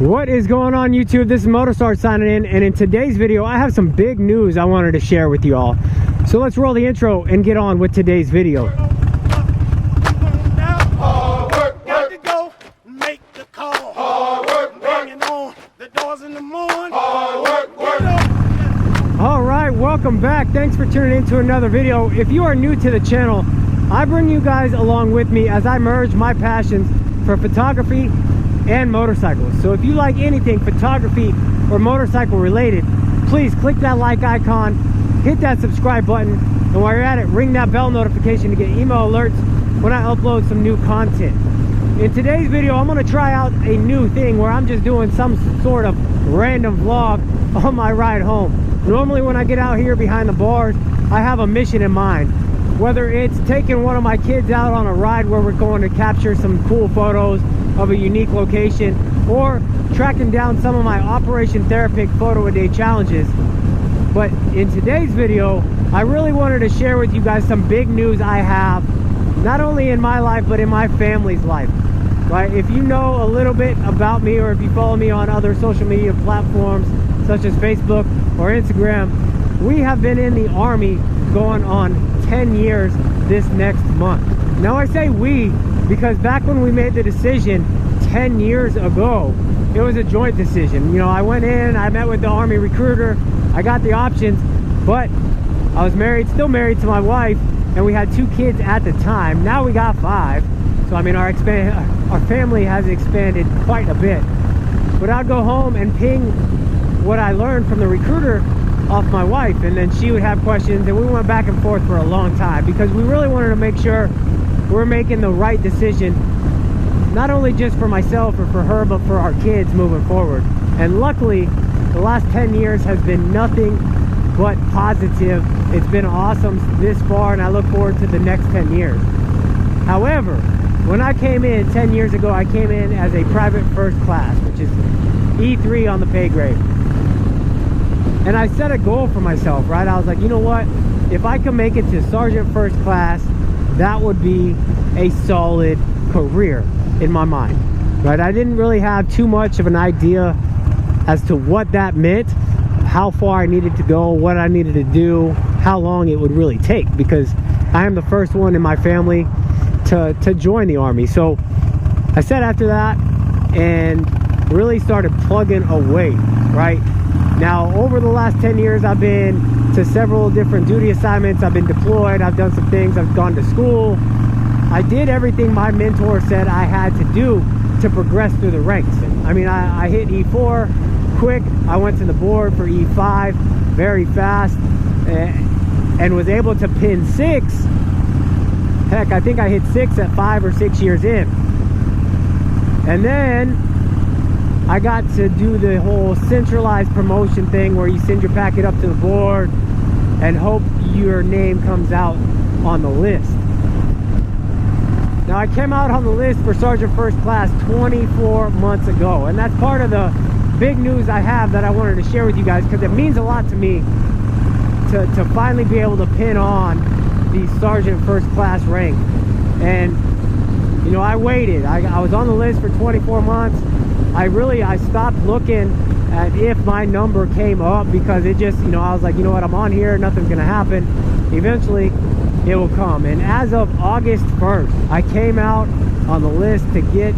What is going on, YouTube? This is MOTOSARGE signing in, and in today's video I have some big news I wanted to share with you all. So let's roll the intro and get on with today's video. Hard work, got to go, make the call. Hard work, banging on the doors in the morning. Hard work, work. All right, welcome back. Thanks for tuning in to another video. If you are new to the channel, I bring you guys along with me as I merge my passions for photography and motorcycles. So if you like anything photography or motorcycle related, please click that like icon, hit that subscribe button, and while you're at it, ring that bell notification to get email alerts when I upload some new content. In today's video, I'm going to try out a new thing where I'm just doing some sort of random vlog on my ride home. Normally when I get out here behind the bars, I have a mission in mind. Whether it's taking one of my kids out on a ride where we're going to capture some cool photos of a unique location, or tracking down some of my Operation Therapic photo a day challenges. But in today's video, I really wanted to share with you guys some big news I have, not only in my life, but in my family's life. Right? If you know a little bit about me, or if you follow me on other social media platforms, such as Facebook or Instagram, we have been in the Army going on 10 years this next month. Now I say we because back when we made the decision 10 years ago, it was a joint decision. You know, I went in, I met with the Army recruiter, I got the options, but I was married, still married to my wife, and we had 2 kids at the time. Now we got 5. So I mean, our family has expanded quite a bit. But I'd go home and ping what I learned from the recruiter off my wife, and then she would have questions, and we went back and forth for a long time because we really wanted to make sure we're making the right decision, not only just for myself or for her, but for our kids moving forward. And luckily, the last 10 years has been nothing but positive. It's been awesome this far, and I look forward to the next 10 years. However, when I came in 10 years ago, I came in as a private first class, which is E3 on the pay grade. And I set a goal for myself, right? I was like, you know what? If I can make it to Sergeant First Class, that would be a solid career in my mind, right? I didn't really have too much of an idea as to what that meant, how far I needed to go, what I needed to do, how long it would really take, because I am the first one in my family to join the Army. So I said after that and really started plugging away, right? Now, over the last 10 years, I've been to several different duty assignments. I've been deployed. I've done some things. I've gone to school. I did everything my mentor said I had to do to progress through the ranks. I mean, I hit E4 quick. I went to the board for E5 very fast and was able to pin 6. Heck, I think I hit 6 at 5 or 6 years in. And then I got to do the whole centralized promotion thing where you send your packet up to the board and hope your name comes out on the list. Now, I came out on the list for Sergeant First Class 24 months ago, and that's part of the big news I have that I wanted to share with you guys, because it means a lot to me to finally be able to pin on the Sergeant First Class rank. And you know, I waited. I was on the list for 24 months. I stopped looking at if my number came up, because it just, you know, I was like, you know what, I'm on here, nothing's gonna happen. Eventually it will come. And as of August 1st, I came out on the list to get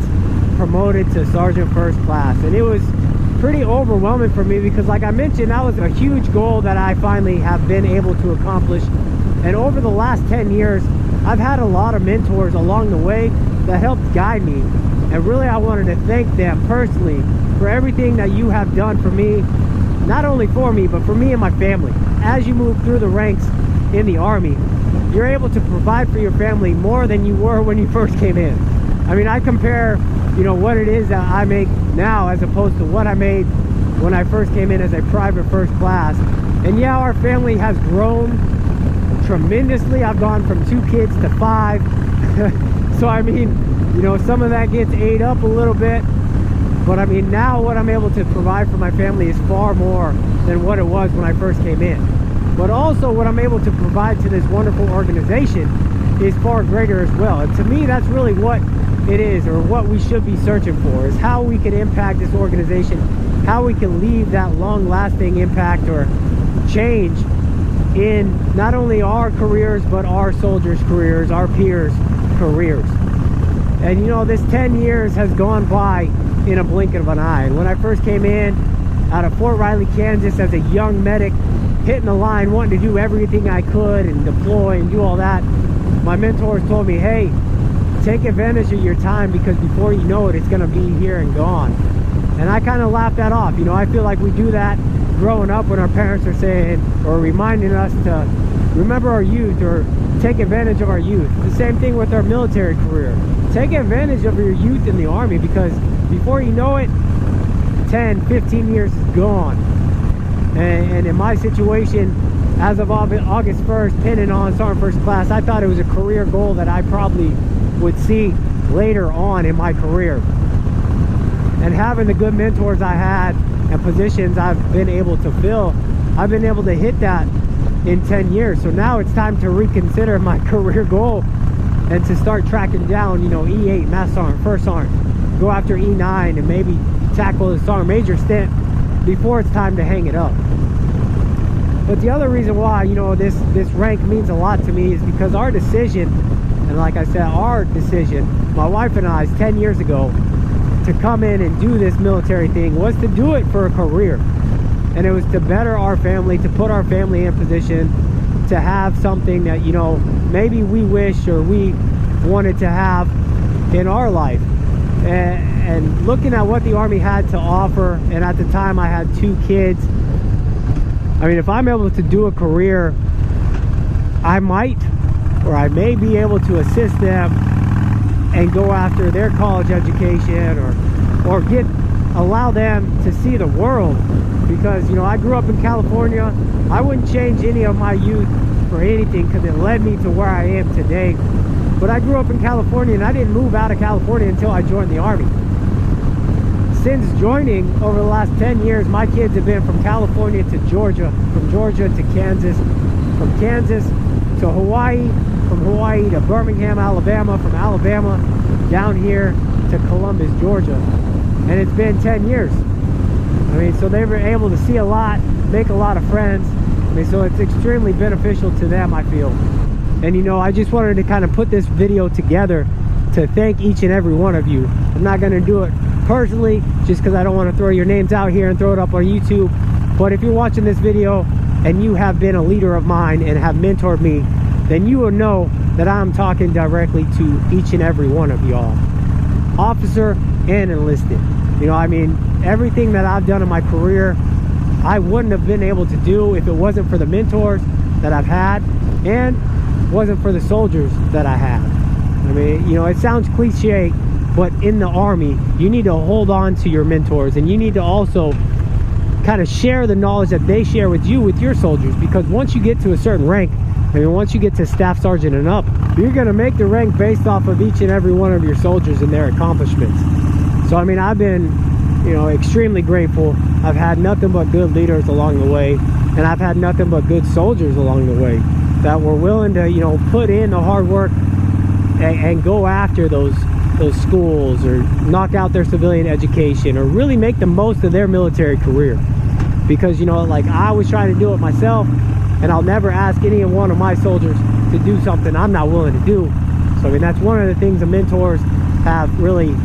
promoted to Sergeant First Class, and it was pretty overwhelming for me because, like I mentioned, that was a huge goal that I finally have been able to accomplish. And over the last 10 years, I've had a lot of mentors along the way that helped guide me. And really, I wanted to thank them personally for everything that you have done for me, not only for me, but for me and my family. As you move through the ranks in the Army, you're able to provide for your family more than you were when you first came in. I mean, I compare, you know, what it is that I make now as opposed to what I made when I first came in as a private first class. And yeah, our family has grown tremendously. I've gone from 2 kids to 5. So I mean, you know, some of that gets ate up a little bit, but I mean, now what I'm able to provide for my family is far more than what it was when I first came in. But also what I'm able to provide to this wonderful organization is far greater as well. And to me, that's really what it is, or what we should be searching for, is how we can impact this organization, how we can leave that long-lasting impact or change in not only our careers, but our soldiers' careers, our peers' careers. And you know, this 10 years has gone by in a blink of an eye. And when I first came in out of Fort Riley, Kansas, as a young medic, hitting the line, wanting to do everything I could and deploy and do all that, my mentors told me, hey, take advantage of your time, because before you know it, it's going to be here and gone. And I kind of laughed that off. You know, I feel like we do that growing up when our parents are saying or reminding us to remember our youth or take advantage of our youth. The same thing with our military career. Take advantage of your youth in the Army, because before you know it, 10, 15 years is gone. And in my situation, as of August 1st, pinning on Sergeant First Class, I thought it was a career goal that I probably would see later on in my career. And having the good mentors I had and positions I've been able to fill, I've been able to hit that in 10 years. So now it's time to reconsider my career goal and to start tracking down, you know, E8, Master Sergeant, First Sergeant, go after E9, and maybe tackle the Sergeant Major stint before it's time to hang it up. But the other reason why, you know, this rank means a lot to me is because our decision, and like I said, our decision, my wife and I's 10 years ago, to come in and do this military thing was to do it for a career. And it was to better our family, to put our family in position to have something that, you know, maybe we wish or we wanted to have in our life. And looking at what the Army had to offer, and at the time I had 2 kids, I mean, if I'm able to do a career, I might, or I may be able to assist them and go after their college education, or allow them to see the world. Because, you know, I grew up in California. I wouldn't change any of my youth for anything, because it led me to where I am today. But I grew up in California, and I didn't move out of California until I joined the Army. Since joining, over the last 10 years, my kids have been from California to Georgia, from Georgia to Kansas, from Kansas to Hawaii, from Hawaii to Birmingham, Alabama, from Alabama down here to Columbus, Georgia. And it's been 10 years. I mean, so they were able to see a lot, make a lot of friends. I mean, so it's extremely beneficial to them, I feel. And you know, I just wanted to kind of put this video together to thank each and every one of you. I'm not going to do it personally, just because I don't want to throw your names out here and throw it up on YouTube. But if you're watching this video and you have been a leader of mine and have mentored me, then you will know that I'm talking directly to each and every one of y'all, officer and enlisted. You know, I mean, everything that I've done in my career, I wouldn't have been able to do if it wasn't for the mentors that I've had and wasn't for the soldiers that I have. I mean, you know, it sounds cliche, but in the Army, you need to hold on to your mentors, and you need to also kind of share the knowledge that they share with you, with your soldiers. Because once you get to a certain rank, I mean, once you get to Staff Sergeant and up, you're going to make the rank based off of each and every one of your soldiers and their accomplishments. So, I mean, I've been, you know, extremely grateful. I've had nothing but good leaders along the way, and I've had nothing but good soldiers along the way that were willing to, you know, put in the hard work and go after those schools, or knock out their civilian education, or really make the most of their military career. Because, you know, like, I was trying to do it myself, and I'll never ask any one of my soldiers to do something I'm not willing to do. So, I mean, that's one of the things the mentors have really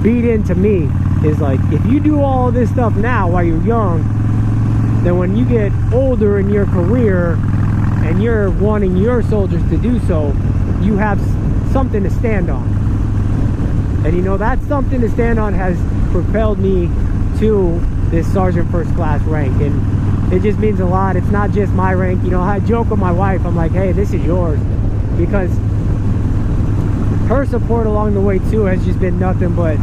beat into me, is like, if you do all of this stuff now while you're young, then when you get older in your career and you're wanting your soldiers to do so, you have something to stand on. And you know, that something to stand on has propelled me to this Sergeant First Class rank, and it just means a lot. It's not just my rank. You know, I joke with my wife, I'm like, hey, this is yours, because her support along the way too has just been nothing but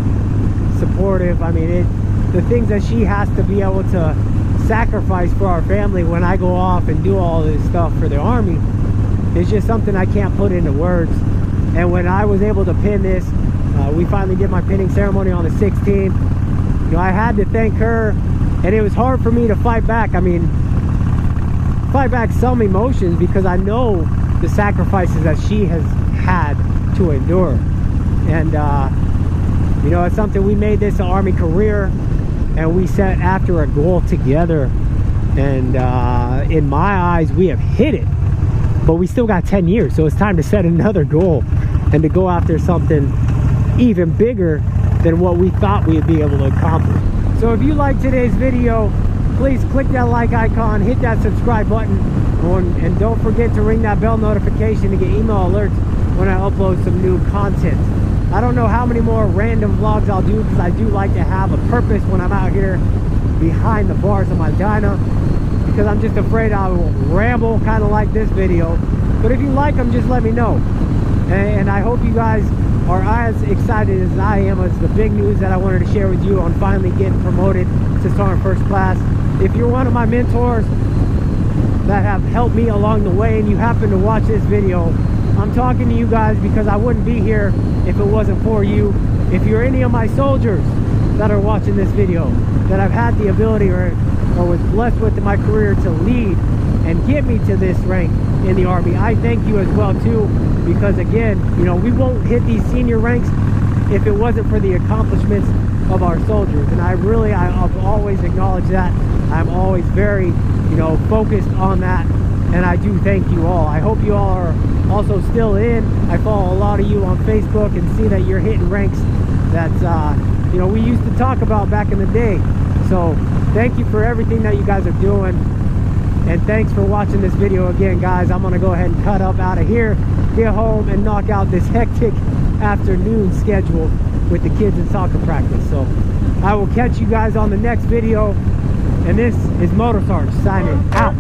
supportive. I mean, the things that she has to be able to sacrifice for our family when I go off and do all this stuff for the Army is just something I can't put into words. And when I was able to pin this, we finally did my pinning ceremony on the 16th. You know, I had to thank her, and it was hard for me to fight back. I mean, fight back some emotions, because I know the sacrifices that she has had to endure. And you know, it's something, we made this an Army career, and we set after a goal together, and in my eyes we have hit it, but we still got 10 years, so it's time to set another goal and to go after something even bigger than what we thought we would be able to accomplish. So if you like today's video, please click that like icon, hit that subscribe button, and don't forget to ring that bell notification to get email alerts when I upload some new content. I don't know how many more random vlogs I'll do, because I do like to have a purpose when I'm out here behind the bars of my dyno, because I'm just afraid I will ramble kind of like this video. But if you like them, just let me know. And I hope you guys are as excited as I am as the big news that I wanted to share with you on finally getting promoted to Sergeant First Class. If you're one of my mentors that have helped me along the way and you happen to watch this video, I'm talking to you guys because I wouldn't be here if it wasn't for you. If you're any of my soldiers that are watching this video, that I've had the ability or was blessed with in my career to lead and get me to this rank in the Army, I thank you as well too, because again, you know, we won't hit these senior ranks if it wasn't for the accomplishments of our soldiers. And I've always acknowledged that. I'm always very, you know, focused on that, and I do thank you all. I hope you all are also still in. I follow a lot of you on Facebook and see that you're hitting ranks that you know, we used to talk about back in the day. So thank you for everything that you guys are doing, and thanks for watching this video again, guys. I'm gonna go ahead and cut up out of here, get home, and knock out this hectic afternoon schedule with the kids in soccer practice. So I will catch you guys on the next video, and this is MOTOSARGE signing out.